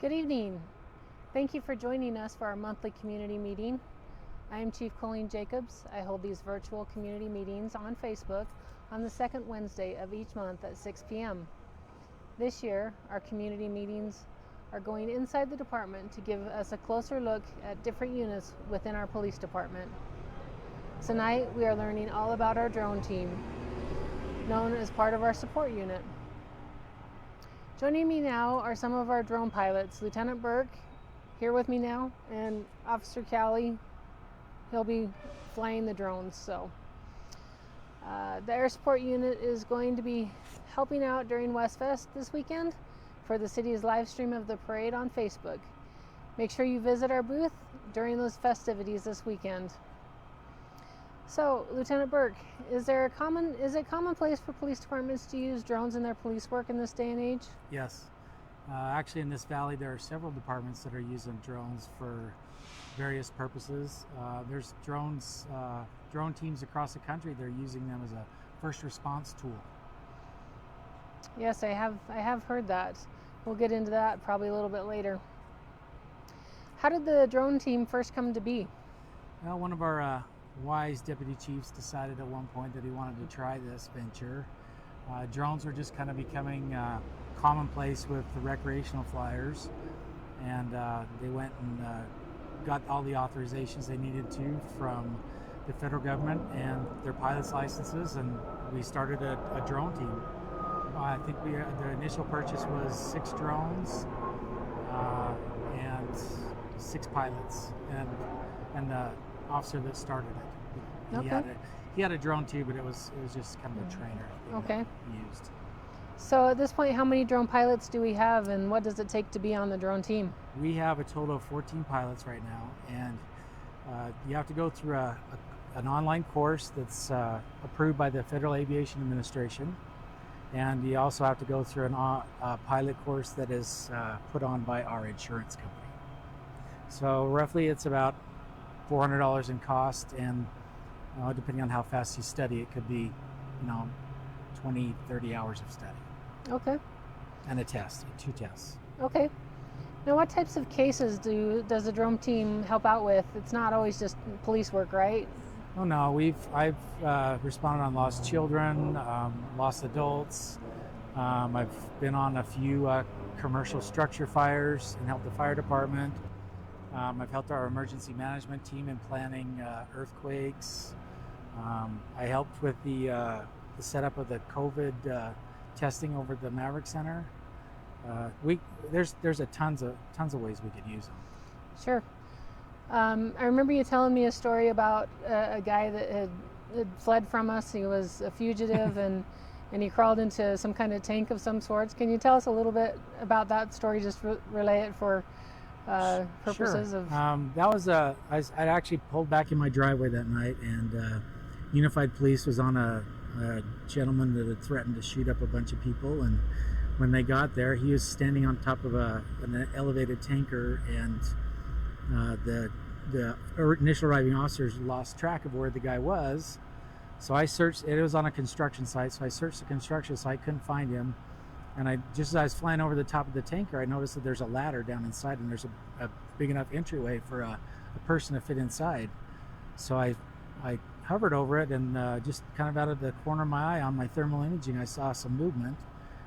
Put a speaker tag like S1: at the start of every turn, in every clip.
S1: Good evening. Thank you for joining us for our monthly community meeting. I am Chief Colleen Jacobs. I hold these virtual community meetings on Facebook on the second Wednesday of each month at 6 p.m. This year, our community meetings are going inside the department to give us a closer look at different units within our police department. Tonight, we are learning all about our drone team, known as part of our support unit. Joining me now are some of our drone pilots. Lieutenant Burke, here with me now, and Officer Callie, he'll be flying the drones. So the air support unit is going to be helping out during Westfest this weekend for the city's live stream of the parade on Facebook. Make sure you visit our booth during those festivities this weekend. So, Lieutenant Burke, is it commonplace for police departments to use drones in their police work in this day and age?
S2: Yes. Actually, in this valley, there are several departments that are using drones for various purposes. There's drone teams across the country. They're using them as a first response tool.
S1: Yes, I have heard that. We'll get into that probably a little bit later. How did the drone team first come to be?
S2: Well, one of our wise deputy chiefs decided at one point that he wanted to try this venture. Drones were just kind of becoming commonplace with the recreational flyers, and they went and got all the authorizations they needed to from the federal government and their pilot's licenses, and we started a drone team. I think the initial purchase was 6 drones and 6 pilots, and the officer that started it.
S1: Okay.
S2: He had a drone too, but it was just kind of a trainer.
S1: Okay.
S2: He used.
S1: So at this point, how many drone pilots do we have, and what does it take to be on the drone team?
S2: We have a total of 14 pilots right now, and you have to go through an online course that's approved by the Federal Aviation Administration, and you also have to go through a pilot course that is put on by our insurance company. So roughly it's about $400 in cost, and depending on how fast you study, it could be 20, 30 hours of study.
S1: Okay.
S2: And 2 tests.
S1: Okay. Now, what types of cases does the drone team help out with? It's not always just police work, right?
S2: Oh no, I've responded on lost children, lost adults. I've been on a few commercial structure fires and helped the fire department. I've helped our emergency management team in planning earthquakes. I helped with the setup of the COVID testing over at the Maverick Center. There's tons of ways we could use them.
S1: Sure. I remember you telling me a story about a guy that had fled from us. He was a fugitive and he crawled into some kind of tank of some sorts. Can you tell us a little bit about that story? Just relay it for purposes
S2: sure.
S1: of.
S2: That was I actually pulled back in my driveway that night, and Unified Police was on a gentleman that had threatened to shoot up a bunch of people, and when they got there, he was standing on top of an elevated tanker, and the initial arriving officers lost track of where the guy was. So I searched. It was on a construction site, so I searched the construction site, couldn't find him. And just as I was flying over the top of the tanker, I noticed that there's a ladder down inside, and there's a big enough entryway for a person to fit inside. So I hovered over it, and just kind of out of the corner of my eye on my thermal imaging, I saw some movement,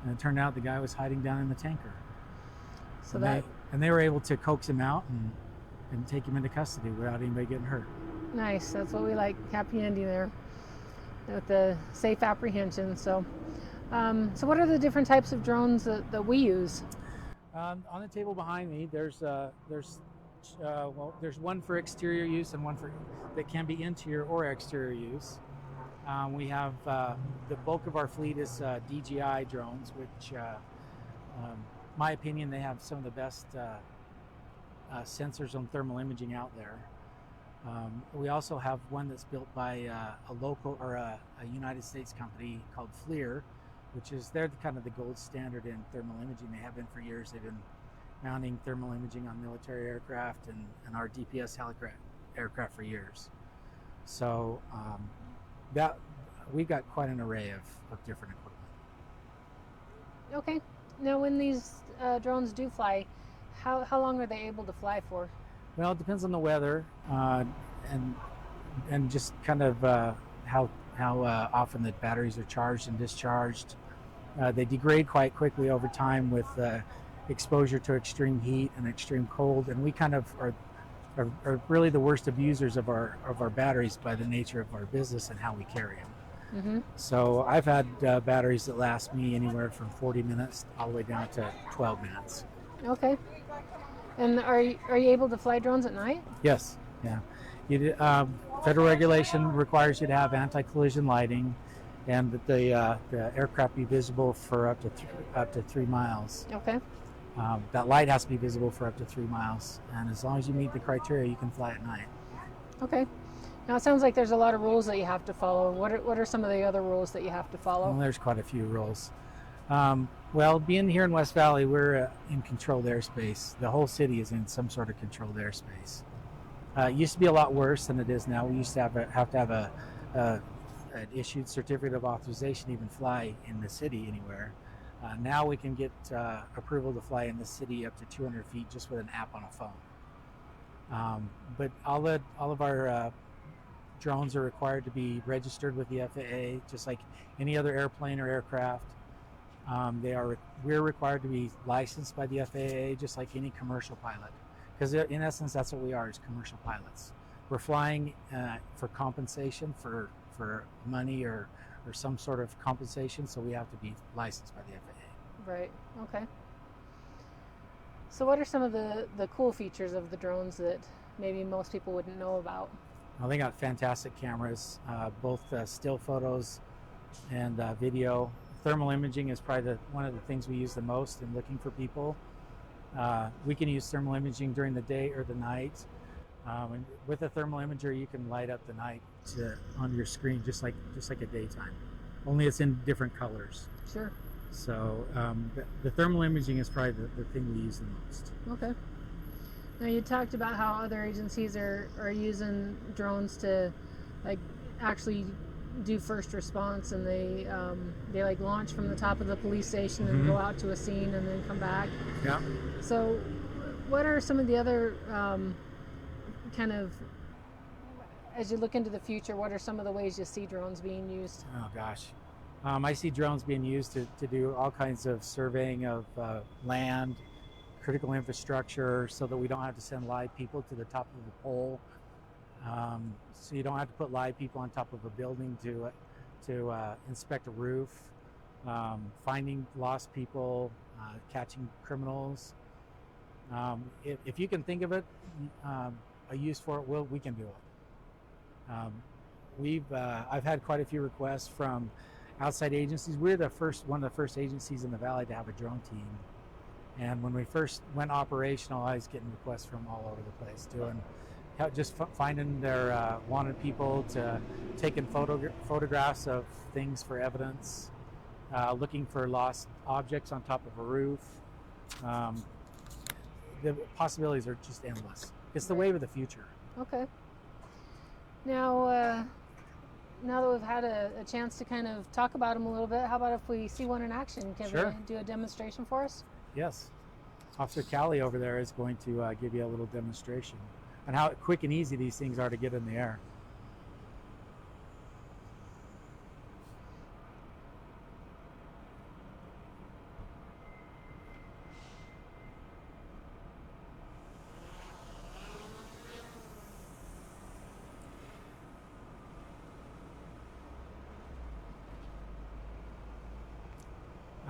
S2: and it turned out the guy was hiding down in the tanker. So they were able to coax him out and take him into custody without anybody getting hurt.
S1: Nice. That's what we like. Happy ending there with the safe apprehension. So what are the different types of drones that we use?
S2: On the table behind me, there's one for exterior use and one that can be interior or exterior use. We have the bulk of our fleet is DJI drones, which, my opinion, they have some of the best sensors on thermal imaging out there. We also have one that's built by a local or a United States company called FLIR, which is they're kind of the gold standard in thermal imaging. They have been for years. They've been mounting thermal imaging on military aircraft and our DPS aircraft for years. So that we've got quite an array of different equipment.
S1: Okay. Now, when these drones do fly, How long are they able to fly for?
S2: Well, it depends on the weather, and just kind of how often the batteries are charged and discharged. They degrade quite quickly over time with exposure to extreme heat and extreme cold, and we kind of are really the worst abusers of our batteries by the nature of our business and how we carry them.
S1: Mm-hmm.
S2: So I've had batteries that last me anywhere from 40 minutes all the way down to 12 minutes.
S1: Okay. And are you able to fly drones at night?
S2: Yes, yeah. Federal regulation requires you to have anti-collision lighting, and that the aircraft be visible for up to 3 miles.
S1: Okay.
S2: That light has to be visible for up to 3 miles, and as long as you meet the criteria, you can fly at night.
S1: Okay. Now it sounds like there's a lot of rules that you have to follow. What are some of the other rules that you have to follow?
S2: Well, there's quite a few rules. Well, being here in West Valley, we're in controlled airspace. The whole city is in some sort of controlled airspace. It used to be a lot worse than it is now. We used to have to have an issued certificate of authorization to even fly in the city anywhere. Now we can get approval to fly in the city up to 200 feet just with an app on a phone. But all of our drones are required to be registered with the FAA, just like any other airplane or aircraft. We're required to be licensed by the FAA, just like any commercial pilot, because in essence that's what we are, is commercial pilots. We're flying for compensation, for money or some sort of compensation, so we have to be licensed by the FAA.
S1: Right. Okay. So what are some of the cool features of the drones that maybe most people wouldn't know about?
S2: Well, they got fantastic cameras, both still photos and video. Thermal imaging is probably one of the things we use the most in looking for people. We can use thermal imaging during the day or the night. And with a thermal imager, you can light up the night on your screen just like a daytime. Only it's in different colors.
S1: Sure.
S2: So the thermal imaging is probably the thing we use the most.
S1: Okay. Now you talked about how other agencies are using drones to like actually do first response, and they like launch from the top of the police station and go out to a scene and then come back.
S2: Yeah.
S1: So what are some of the other kind of, as you look into the future, what are some of the ways you see drones being used?
S2: Oh gosh. I see drones being used to do all kinds of surveying of land, critical infrastructure, so that we don't have to send live people to the top of the pole. So you don't have to put live people on top of a building to inspect a roof, finding lost people, catching criminals. If you can think of it, a use for it, we can do it. I've had quite a few requests from outside agencies. We're one of the first agencies in the valley to have a drone team. And when we first went operational, I was getting requests from all over the place, just finding their wanted people, to taking photographs of things for evidence, looking for lost objects on top of a roof. The possibilities are just endless. It's the wave of the future.
S1: Okay. Now that we've had a chance to kind of talk about them a little bit, how about if we see one in action? Can
S2: Sure.
S1: we do a demonstration for us?
S2: Yes. Officer Callie over there is going to give you a little demonstration on how quick and easy these things are to get in the air.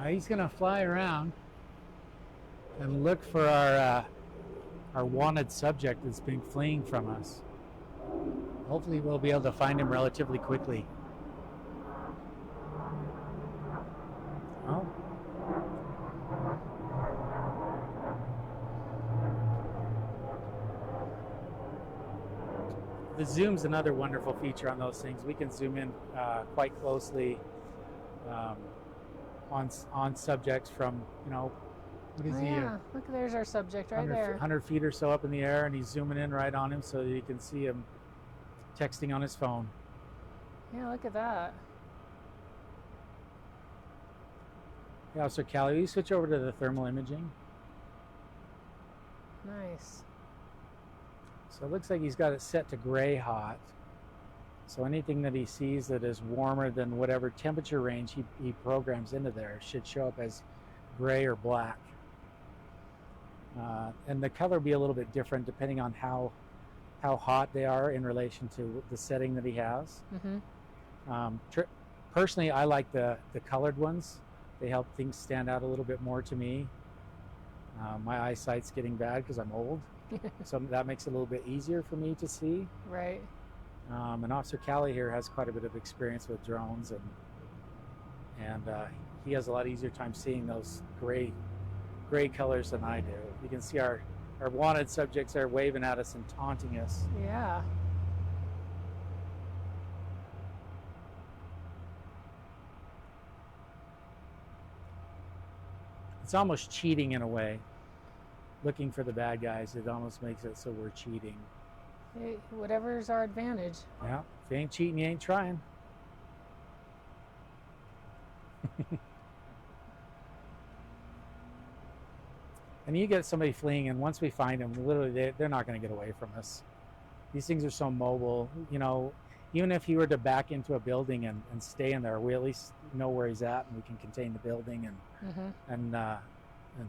S2: He's going to fly around and look for our wanted subject that's been fleeing from us. Hopefully we'll be able to find him relatively quickly. Oh. The zoom's another wonderful feature on those things. We can zoom in quite closely on subjects from, what is
S1: Yeah, look, there's our subject right
S2: 100,
S1: there.
S2: 100 feet or so up in the air, and he's zooming in right on him so that you can see him texting on his phone.
S1: Yeah, look at that.
S2: Yeah, so Callie, will you switch over to the thermal imaging?
S1: Nice.
S2: So it looks like he's got it set to gray hot. So anything that he sees that is warmer than whatever temperature range he programs into there should show up as gray or black. And the color will be a little bit different depending on how hot they are in relation to the setting that he has. Personally, I like the colored ones. They help things stand out a little bit more to me. My eyesight's getting bad because I'm old, so that makes it a little bit easier for me to see.
S1: Right.
S2: And Officer Callie here has quite a bit of experience with drones, and he has a lot easier time seeing those gray colors than I do. You can see our wanted subjects are waving at us and taunting us.
S1: Yeah.
S2: It's almost cheating in a way. Looking for the bad guys, it almost makes it so we're cheating.
S1: Hey, whatever's our advantage.
S2: Yeah, if you ain't cheating, you ain't trying. And you get somebody fleeing, and once we find them, literally they're not going to get away from us. These things are so mobile. You know, even if he were to back into a building and stay in there, we at least know where he's at, and we can contain the building and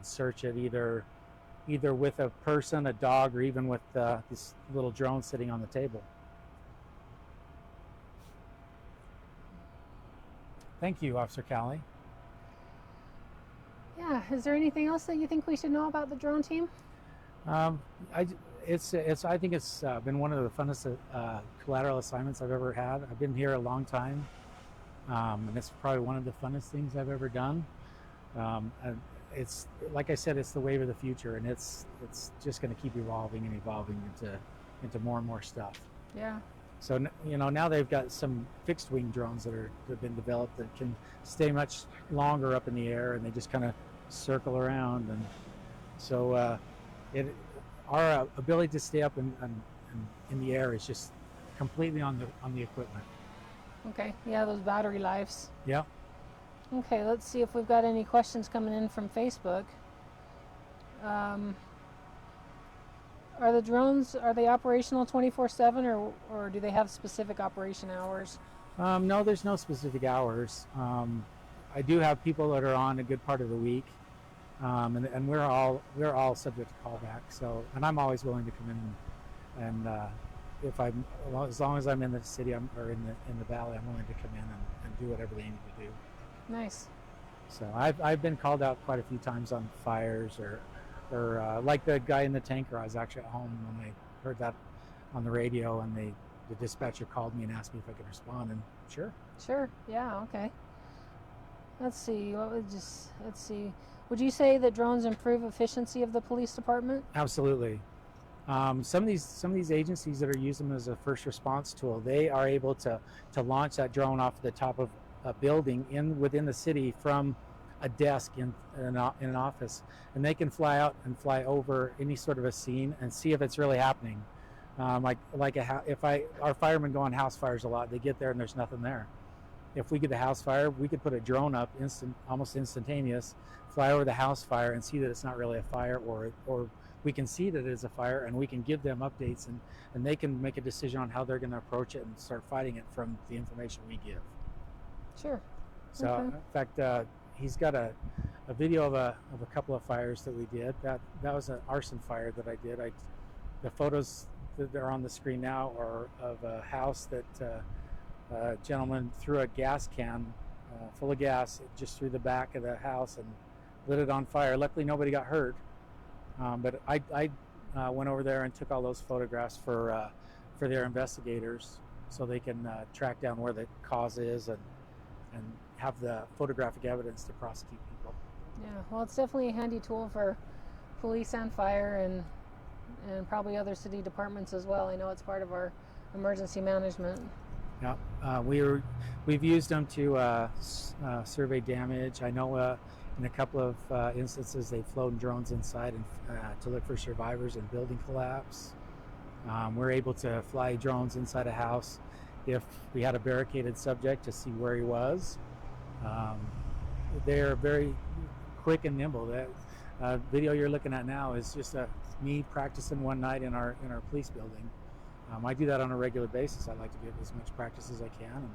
S2: search it either with a person, a dog, or even with this little drone sitting on the table. Thank you, Officer Callie.
S1: Yeah. Is there anything else that you think we should know about the drone team?
S2: I think it's been one of the funnest collateral assignments I've ever had. I've been here a long time, and it's probably one of the funnest things I've ever done. And it's, like I said, it's the wave of the future, and it's just going to keep evolving and evolving into more and more stuff.
S1: Yeah.
S2: So, you know, now they've got some fixed wing drones that have been developed that can stay much longer up in the air, and they just kind of circle around. And so our ability to stay up in the air is just completely on the equipment.
S1: Okay. Yeah, those battery lives.
S2: Yeah.
S1: Okay, let's see if we've got any questions coming in from Facebook. Are the drones, are they operational 24/7 or do they have specific operation hours?
S2: No, there's no specific hours. I do have people that are on a good part of the week, and we're all subject to callback. So, and I'm always willing to come in and as long as I'm in the city or in the valley, I'm willing to come in and do whatever they need to do.
S1: Nice.
S2: So I've been called out quite a few times on fires or like the guy in the tanker. I was actually at home when I heard that on the radio, and the dispatcher called me and asked me if I could respond, and sure. Yeah. Okay. Let's see. Would you say that drones improve efficiency of the police department? Absolutely. Some of these agencies that are using them as a first response tool, they are able to launch that drone off the top of a building within the city from a desk in an office, and they can fly out and fly over any sort of a scene and see if it's really happening. Our firemen go on house fires a lot. They get there and there's nothing there. If we get a house fire, we could put a drone up almost instantaneous, fly over the house fire and see that it's not really a fire, or we can see that it is a fire, and we can give them updates, and they can make a decision on how they're going to approach it and start fighting it from the information we give.
S1: Sure.
S2: So,
S1: okay.
S2: In fact, he's got a video of a couple of fires that we did. That was an arson fire that I did. The photos that are on the screen now are of a house that a gentleman threw a gas can full of gas just through the back of the house and lit it on fire. Luckily, nobody got hurt. But I went over there and took all those photographs for their investigators, so they can track down where the cause is and have the photographic evidence to prosecute people.
S1: Yeah, well, it's definitely a handy tool for police and fire and probably other city departments as well. I know it's part of our emergency management.
S2: Yeah, we've used them to survey damage. I know in a couple of instances they've flown drones inside and to look for survivors in building collapse. We're able to fly drones inside a house if we had a barricaded subject to see where he was. They're very quick and nimble. Video you're looking at now is just me practicing one night in our police building. I do that on a regular basis. I like to get as much practice as I can,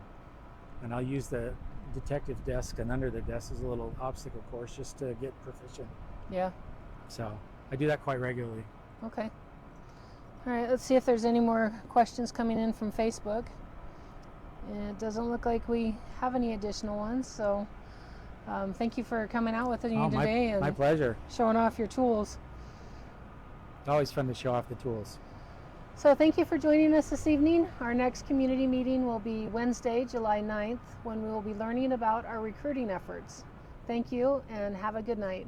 S2: and I'll use the detective desk and under the desk as a little obstacle course just to get proficient.
S1: Yeah.
S2: So I do that quite regularly.
S1: Okay. All right, let's see if there's any more questions coming in from Facebook. It doesn't look like we have any additional ones, so thank you for coming out with me today and
S2: my pleasure.
S1: Showing off your tools.
S2: Always fun to show off the tools.
S1: So thank you for joining us this evening. Our next community meeting will be Wednesday, July 9th, when we will be learning about our recruiting efforts. Thank you and have a good night.